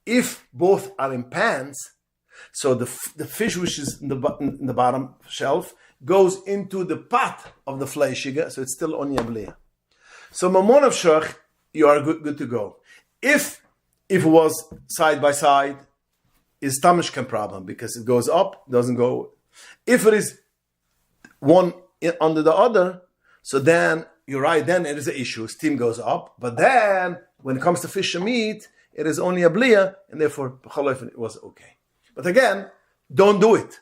if both are in pans, so the fish which is in the bottom shelf goes into the pot of the fleishiga, so it's still on yablea. So mamon of shach, you are good to go. If it was side by side, is tamishkan problem because it goes up, doesn't go. If it is one under the other, so then you're right, then it is an issue. Steam goes up, but then when it comes to fish and meat, it is only a blia, and therefore it was okay. But again, don't do it.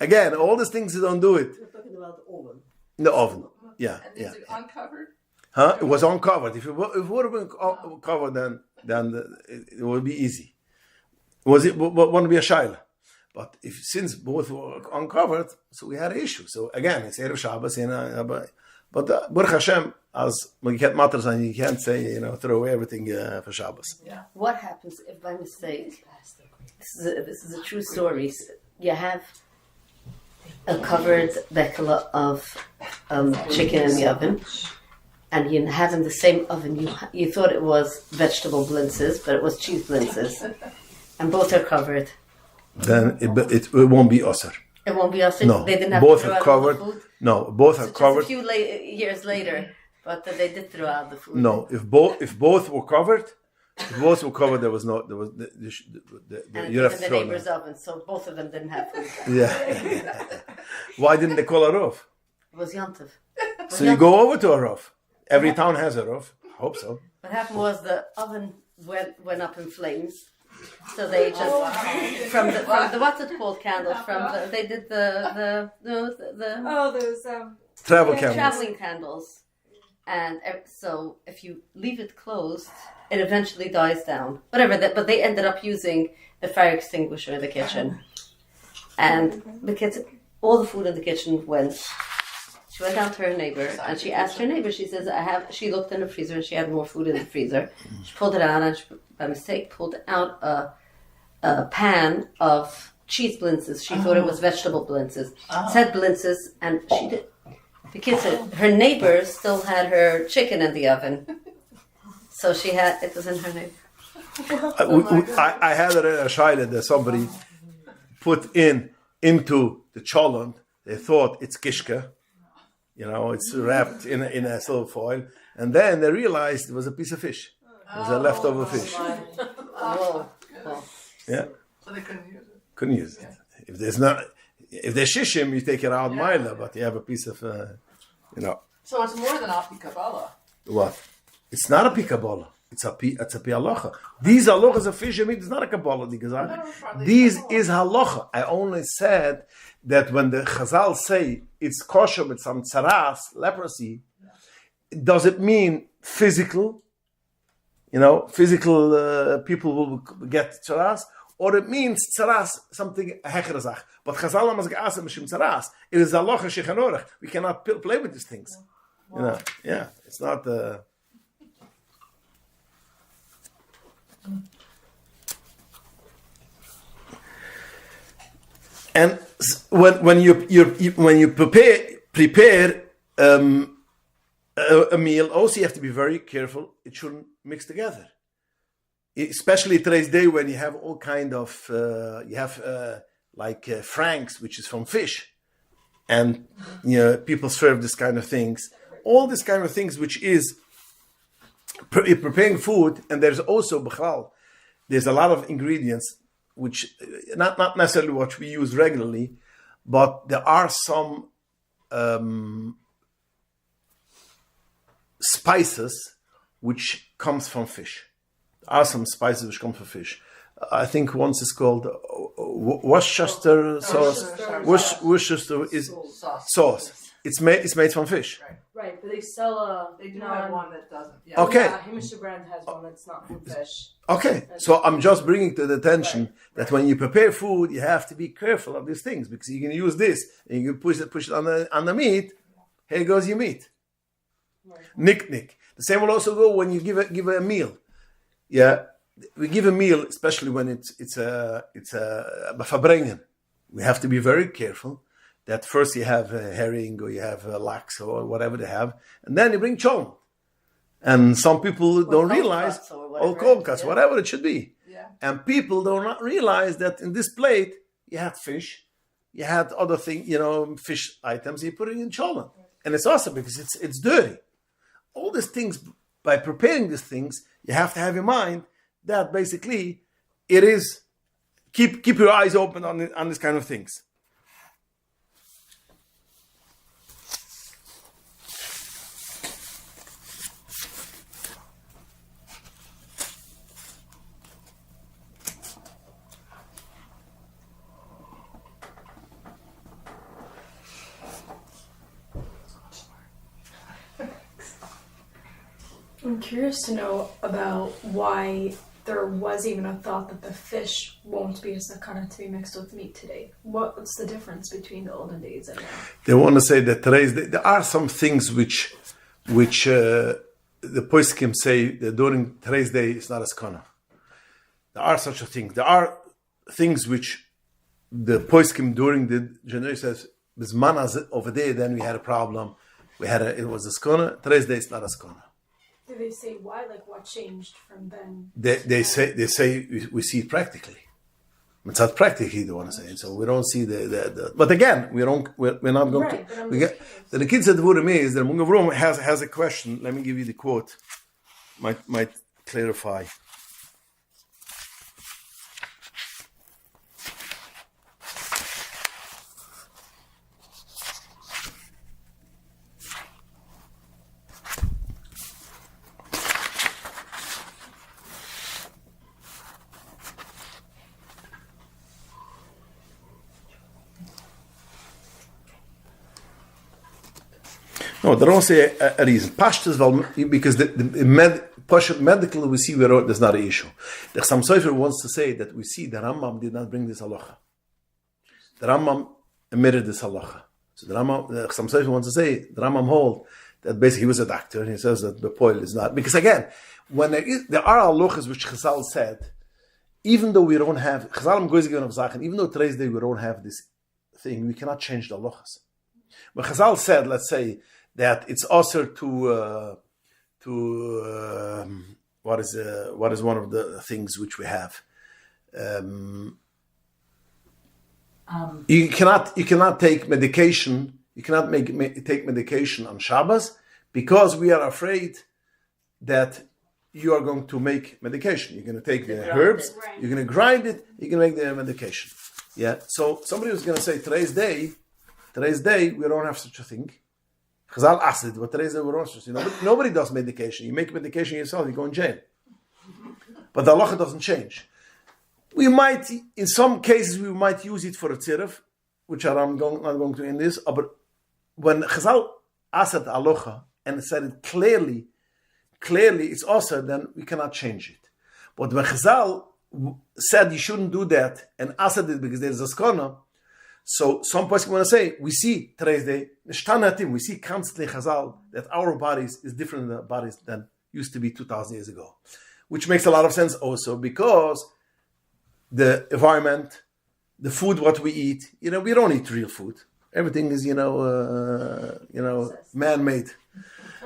Again, all these things, don't do it. We're talking about the oven. In the oven, yeah. And is it uncovered? Huh? It was uncovered. If it would have been covered, then it would be easy. It wouldn't be a shaila. But since both were uncovered, so we had an issue. So again, it's Erev Shabbos, but Baruch Hashem, as when you get matters and you can't say, throw away everything for Shabbos. Yeah. What happens if by mistake, this is a true story, you have a covered bekala of chicken in the oven, and you have in the same oven, you thought it was vegetable blintzes, but it was cheese blintzes, and both are covered. Then it won't be osir. It won't be us. No, They didn't have both to throw are out covered. all the food. No, both are Just covered. a few years later, but they did throw out the food. No, if both were covered, there was no, there was And you it have was to in the throw neighbor's them. oven, so both of them didn't have food. Yeah. Why didn't they call a roof? It was Yontif. So you go over to a roof. Every town has a roof. Hope so. What happened was the oven went up in flames. So they just from the what's it called candles they did the Those Travel Yeah, candles. traveling candles, and so if you leave it closed, it eventually dies down. Whatever, but they ended up using a fire extinguisher in the kitchen, and the kids, all the food in the kitchen went. She went down to her neighbor and she asked her neighbor. She says, She looked in the freezer and she had more food in the freezer. She pulled it out and she, by mistake, pulled out a pan of cheese blintzes. She thought it was vegetable blintzes. It said blintzes, and she did. The kid said her neighbor still had her chicken in the oven, so it was in her neighbor. I had a shaila that somebody put into the cholent. They thought it's kishka. It's wrapped in a silver foil, and then they realized it was a piece of fish. It was a leftover fish. Whoa. Yeah, So they couldn't use it. couldn't use it. If there's shishim, you take it out mila, but you have a piece of, So it's more than Api Kabbalah. what? It's not a pikabola. It's a halacha. These halachas of fish and meat is not a kabbalah. These is halacha. I only said that when the Chazal say it's kosher with some tsaras, leprosy, does it mean physical? Physical people will get tsaras, or it means tsaras something hecherazach. But Chazal has ge'asem mishim tsaras. It is halacha shechanorach. We cannot play with these things. It's not. And when you prepare a meal, also you have to be very careful. It shouldn't mix together, especially today's day when you have all kind of franks, which is from fish, and people serve this kind of things. All this kind of things, which is preparing food, and there's also b'chalal. There's a lot of ingredients which not necessarily what we use regularly, but there are some spices which comes from fish. There are some spices which come from fish. I think once it's called Worcestershire sauce. Worcestershire is sauce. It's made from fish. Right, but they sell a. They do have one that doesn't. Yeah. Okay. Yeah, Hamish brand has one that's not from fish. Okay, so I'm just bringing to the attention that when you prepare food, you have to be careful of these things because you can use this and you can push it on the meat. Here goes your meat. Nick. The same will also go when you give a meal. Yeah, we give a meal, especially when it's a verbringen. We have to be very careful that first you have a herring or you have a lax or whatever they have, and then you bring cholent. And some people don't realize, or cold cuts, whatever it should be. Yeah. And people do not realize that in this plate, you had fish, you had other things, fish items, you put it in cholent. And it's awesome because it's dirty. All these things, by preparing these things, you have to have in mind that basically it is, keep your eyes open on these kind of things. I'm curious to know about why there was even a thought that the fish won't be a sakana to be mixed with meat today. What's the difference between the olden days and now? They want to say that there are some things which the poskim say that during today's day it's not a sakana. There are such a thing. There are things which the poskim during the generation says, "Bisman over there, then we had a problem. It was a sakana. Today's day it's not a sakana." Do they say why? Like what changed from then? They say we see it practically. It's not practically they want to say it. So we don't see the but again we're not going right, to. The kids at Vurim is the Mungavrum has a question. Let me give you the quote. Might clarify. No, they don't say a reason. Pashtas, because medically we see where there's not an issue. The Chassam Sofer wants to say that we see the Rambam did not bring this halacha. The Rambam omitted this halacha. So the Chassam Sofer wants to say, the Rambam hold that basically he was a doctor and he says that the poil is not. Because again, when there are halachas which Chazal said, even though we don't have, Chazal goes given of Zachen, even though today's day we don't have this thing, we cannot change the halachas. But Chazal said, let's say, that it's also to what is one of the things which we have. You cannot take medication. You cannot take medication on Shabbos because we are afraid that you are going to make medication. You're going to take the herbs. Right. You're going to grind it. You're going to make the medication. Yeah. So somebody was going to say today's day we don't have such a thing. Chazal asked it, but today's day we don't. Nobody does medication. You make medication yourself, you go in jail. But the halacha doesn't change. We might, in some cases, we might use it for a tzirif, which I'm not going to end this. But when Chazal asked the halacha and said it clearly it's also, then we cannot change it. But when Chazal said you shouldn't do that and asked it because there's a skona, so some person want to say, we see today's day, we see constantly Chazal that our bodies is different than the bodies than used to be 2,000 years ago. Which makes a lot of sense also because the environment, the food, what we eat, we don't eat real food. Everything is, man-made.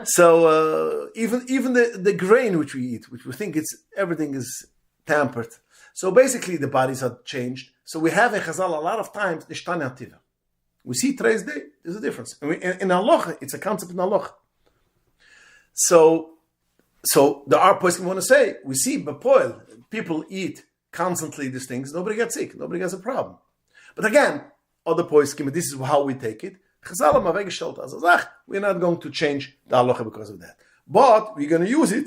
So even the grain which we eat, which we think everything is tampered. So basically the bodies are changed. So we have a Chazal a lot of times, nishtanativa. We see today's day, there's a difference. And in halacha, it's a concept in halacha. So there are poskim want to say, we see Bapoil, people eat constantly these things, nobody gets sick, nobody gets a problem. But again, other poskim, this is how we take it. Chazal we're not going to change the halacha because of that. But we're going to use it.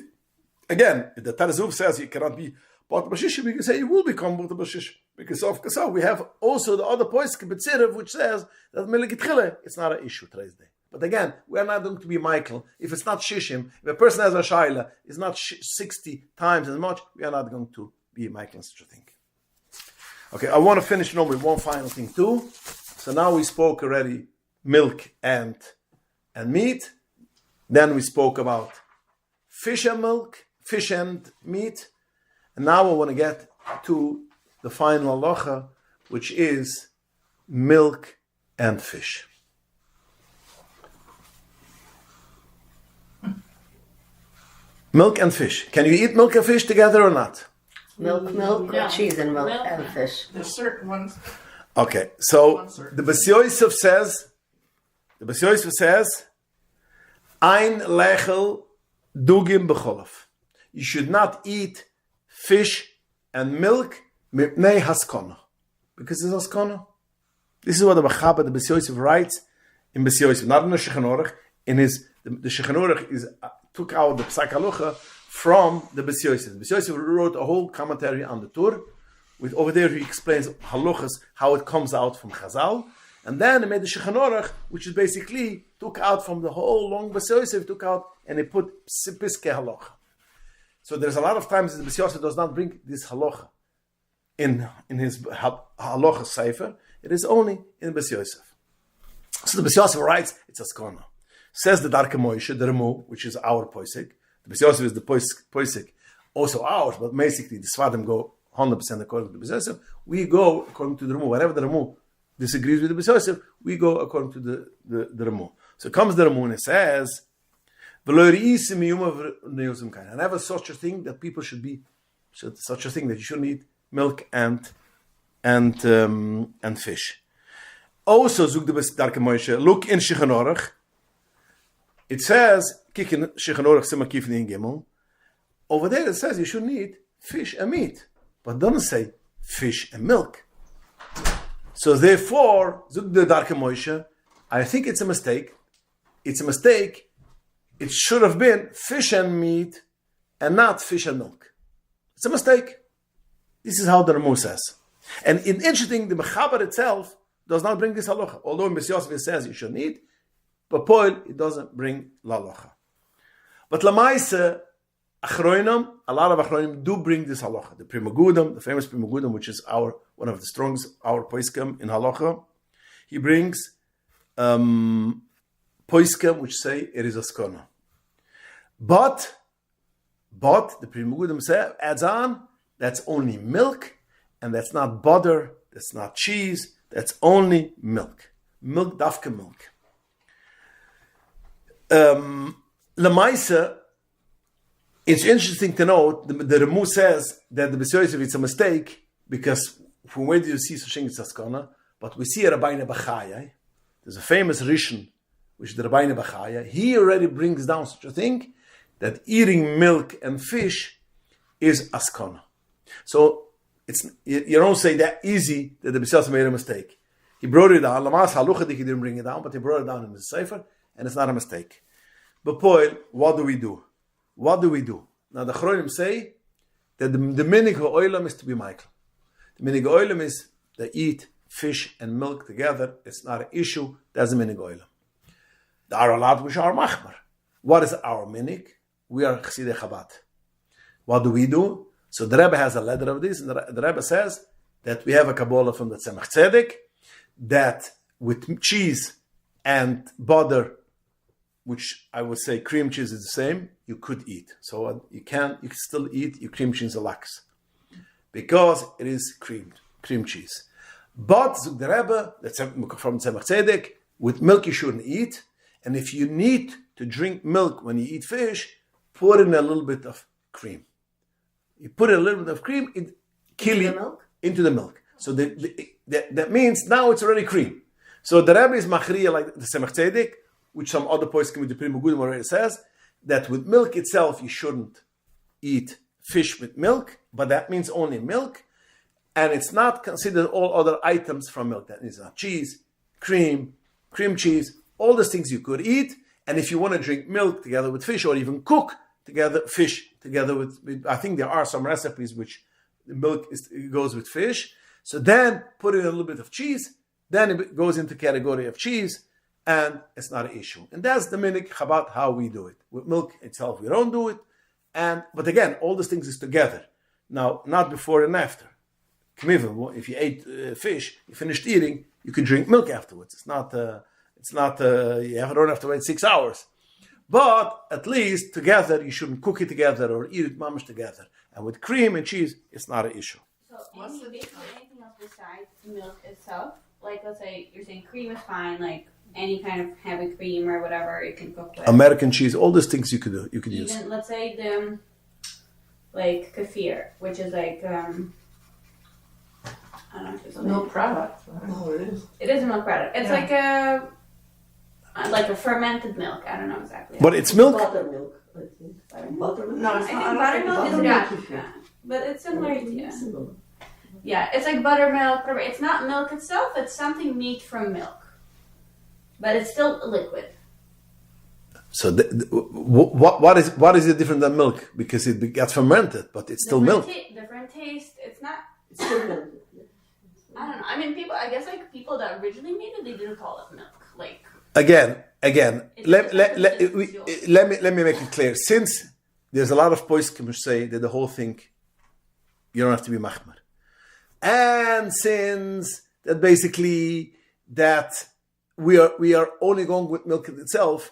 Again, if the Tarazuv says you cannot be Bata Bashish, we can say you will become Bata Bashish. Because of Kassav, we have also the other Poisek B'tzirev, which says that Melegitchile, it's not an issue today's day. But again, we are not going to be Michael. If it's not Shishim, if a person has a Shaila, it's not 60 times as much, we are not going to be Michael in such a thing. Okay, I want to finish with one final thing too. So now we spoke already milk and meat. Then we spoke about fish and milk, fish and meat. And now I want to get to the final halacha, which is milk and fish. Milk and fish. Can you eat milk and fish together or not? Milk, or cheese and milk and fish. There's certain ones. Okay, so the Bas Yosef says, Ein lechel dugim b'cholov. You should not eat fish and milk mipnei haskona. Because it's haskona. This is what the Bachaba, the Bas Yosef writes in Bas Yosef, not in the Shulchan Aruch. In his, the Shulchan Aruch is took out the Psak Halacha from the Bas Yosef. Bas Yosef wrote a whole commentary on the Tur. With over there he explains halachas, how it comes out from Chazal. And then he made the Shulchan Aruch, which is basically took out from the whole long Bas Yosef, took out and he put Piskei Halacha. So there's a lot of times that Bas Yosef does not bring this halacha in his halacha sefer. It is only in Bas Yosef. So the Bas Yosef writes, it's a skona. Says the Darke Moshe, the Remu, which is our Poisek. The Bas Yosef is the Poisek, also ours, but basically the Svadim go 100% according to the Bas Yosef. We go according to the Remu. Whenever the Remu disagrees with the Bas Yosef, we go according to the Remu. So comes the Remu and it says, I never such a thing that people should be, such a thing that you shouldn't eat milk and fish. Also, zog the Darke Moshe, look in Shulchan Aruch. It says, kik in Shulchan Aruch Sima Kifni in Gimel. Over there it says you shouldn't eat fish and meat, but it doesn't say fish and milk. So therefore, zog the Darke Moshe, I think it's a mistake. It's a mistake. It should have been fish and meat and not fish and milk. It's a mistake. This is how the Remu says. And in interesting, the Mechaber itself does not bring this halacha. Although in Bas Yosef it says you shouldn't eat, but Poil, it doesn't bring la halacha. But Lamaise, Achroinim, a lot of Achroinim do bring this halacha. The Pri Megudim, the famous Pri Megudim, which is one of the strongest, our Poiskim in halacha, he brings Poiskim, which say it is a skona. But the Pri Megudim adds on, that's only milk, and that's not butter, that's not cheese, that's only milk. Milk, dafka milk. Lemaisa, it's interesting to note, the Remu says that the Bas Yosef, it's a mistake, because from where do you see such things as skona? But we see a Rabbeinu Bachaya. There's a famous Rishon, which is the Rabbeinu Bachaya. He already brings down such a thing, that eating milk and fish is askona. So you don't say that easy that the Bas Yosef made a mistake. He brought it down. Lamas haluchadik, he didn't bring it down, but he brought it down in the sefer, and it's not a mistake. But Poil, what do we do? Now the Chronim say that the minig ha'olam is to be Michael. The minig ha'olam is they eat fish and milk together. It's not an issue. That's the minig ha'olam. The Arolat, which are machmer. What is our minig? We are Chassidei Chabad. What do we do? So the Rebbe has a letter of this, and the Rebbe says that we have a Kabbalah from the Tzemach Tzedek, that with cheese and butter, which I would say cream cheese is the same, you could eat. So you can still eat your cream cheese lax, because it is cream cheese. But the Rebbe, that's from Tzemach Tzedek, with milk you shouldn't eat, and if you need to drink milk when you eat fish, pour in a little bit of cream. You put a little bit of cream into the milk. So that means now it's already cream. So the Rebbe is machriya like the Tzemach Tzedek, which some other points come with the Pri Megudim already says, that with milk itself you shouldn't eat fish with milk, but that means only milk, and it's not considered all other items from milk. That is not cheese, cream cheese, all those things you could eat, And if you want to drink milk together with fish, or even cook fish together with, I think there are some recipes which the milk goes with fish. So then put in a little bit of cheese, then it goes into category of cheese, and it's not an issue. And that's the minhag Chabad, how we do it. With milk itself, we don't do it. But again, all these things is together. Now, not before and after. If you ate fish, you finished eating, you can drink milk afterwards. It's not you don't have to wait 6 hours. But at least together, you shouldn't cook it together or eat it mamish together. And with cream and cheese, it's not an issue. So basically anything else besides milk itself, like let's say you're saying cream is fine, like any kind of heavy cream or whatever you can cook with. American cheese, all these things you could do, you could use. Even let's say the like kefir, which is like I don't know if it's It's a milk product. I don't know what it is. It is a milk product. It's like a fermented milk. I don't know exactly. But it's milk. Buttermilk, I think. Buttermilk. No, I it's think not. buttermilk is Buttermilk. yeah, but it's similar to yeah. It's like buttermilk. It's not milk itself. It's something made from milk, but it's still a liquid. So what is it different than milk? Because it gets fermented, but it's still milk. Different taste. It's not. It's still milk. I don't know. I mean, I guess like people that originally made it, they didn't call it milk. Like Again, let me make it clear. Since there's a lot of poskim who say that the whole thing, you don't have to be machmer, and since that basically that we are only going with milk in itself.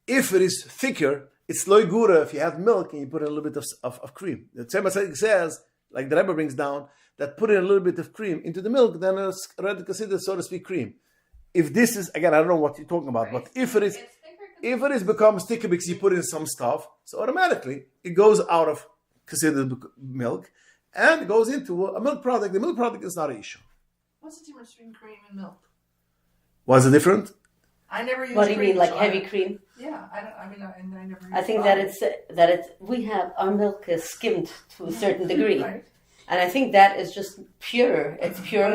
If it is thicker, it's loy gura if you have milk and you put in a little bit of cream. The Tzemach says, like the Rebbe brings down, that put in a little bit of cream into the milk, then it's already considered, so to speak, cream. If this is, again, I don't know what you're talking about, but if it becomes thicker because you put in some stuff, so automatically it goes out of considered milk and it goes into a milk product. The milk product is not an issue. What's the difference between cream and milk? What's the difference? I never use. What do you cream, mean, like so heavy cream? Yeah, I never. Use I think that it's we have our milk is skimmed to a certain degree, Right. and I think that is just pure. It's pure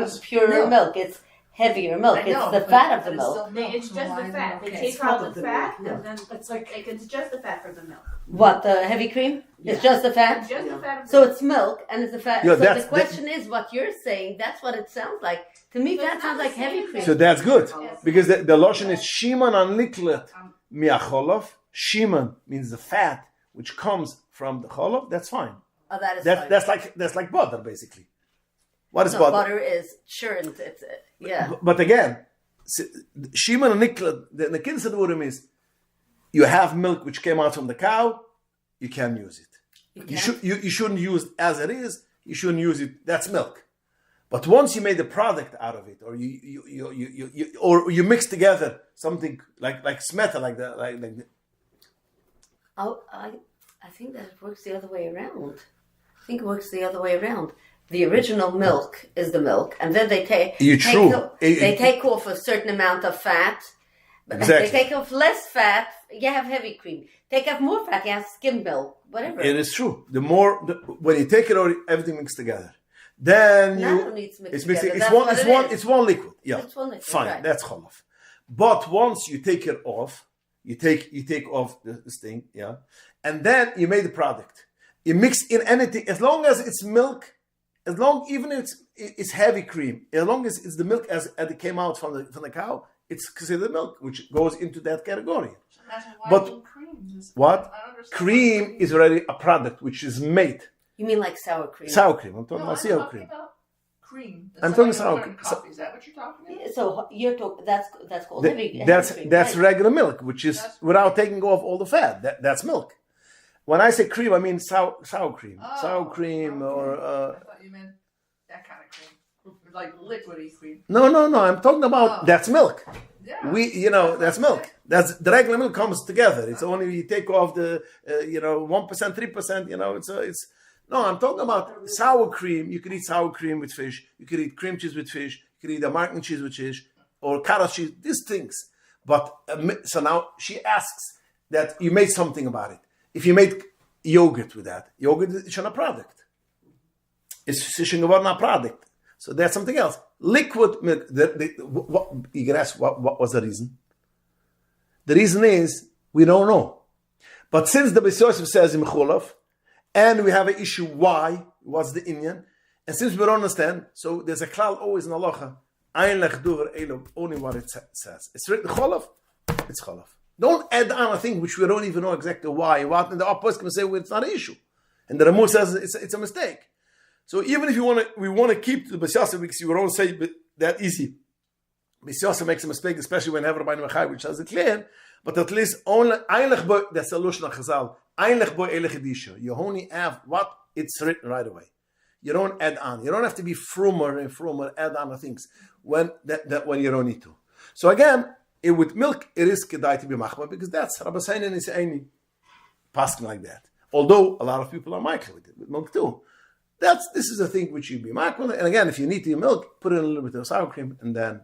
milk. It's heavier milk. I know, It's the but fat of the it's milk. still milk, it's so just why the is fat. it They okay? take out the fat, Yeah. and then it's like it's just the fat from the milk. What, the heavy cream? It's just the fat. It's just the fat. Of So the it's milk and it's the fat. Yeah, so that's- the question is, what you're saying? That's what it sounds like. To me, So that it's sounds not like the heavy same cream. So that's good. Yes. Because the lotion is shiman anliklet miacholov. Shiman means the fat which comes from the cholov. That's fine. Oh, that is fine. That's like butter basically. What is No, butter? butter is churned. It's yeah. But again, shiman anliklet. The kinsadvurim is you have milk which came out from the cow. You can use it. You shouldn't use it as it is. You shouldn't use it. That's milk. But once you made a product out of it, or you mix together something like smeta, like that, like Oh, I think that it works the other way around. I think it works the other way around. The original milk is the milk, and then they take take off a certain amount of fat. But Exactly. They take off less fat. You have heavy cream. Take off more fat. You have skim milk. Whatever. it is true. When you take it out, everything mixed together. Then No, it needs mixed it's mixing. together. It's That's one. what It's it one. is. It's one liquid. Yeah, It's one liquid, fine. right. That's cholov. But once you take it off, you take off this thing. Yeah, and then you made the product. You mix in anything as long as it's milk. Even if it's heavy cream, as long as it's the milk as it came out from the cow, it's considered milk, which goes into that category. That's why But I do cream. What? I don't understand Cream is already a product which is made. You mean like sour cream? Sour cream. I'm talking No, about I'm sour talking cream. about cream. I'm It's talking like sour you put in cream. coffee. Is that what you're talking about? So you're talking. That's called heavy. That's heavy cream, that's right? regular milk, which is without taking off all the fat. That's milk. When I say cream, I mean sour cream, Oh, sour cream, okay. or I thought you meant that kind of cream, like liquidy cream. no. I'm talking about Oh. that's milk. Yeah. That's milk. That's the regular milk comes together. It's only you take off the 1%, 3%. It's no. I'm talking about sour cream. You could eat sour cream with fish. You could eat cream cheese with fish. You could eat American cheese with fish or carrot cheese. These things. But so now she asks that you made something about it. If you made yogurt with that, yogurt is not a product. It's a product. So that's something else. Liquid milk. You can ask what was the reason? The reason is We don't know. But since the Beis Yosef says in Chulav, and we have an issue why, what's the inyan, and since we don't understand, so there's a klal always in halacha, ein lech duver elo, only what it says. It's written Chulav, it's Chulav. Don't add on a thing which we don't even know exactly why, what, and the opposite can say, well, it's not an issue. And the Ramur says it's a mistake. So even if we want to keep the Beis Yosef, because you don't say that easy. Beis Yosef makes a mistake, especially when everybody mechai, which has it clear. But at least only that's a lushna chazal. You only have what it's written right away. You don't add on. You don't have to be frumer, add on things when you don't need to. So again, with milk, it is kedai to be machma because that's Rabbi Sainin is any paskin like that. Although a lot of people are machma with it, with milk too. This is a thing which you be machma. And again, if you need the milk, put in a little bit of sour cream and then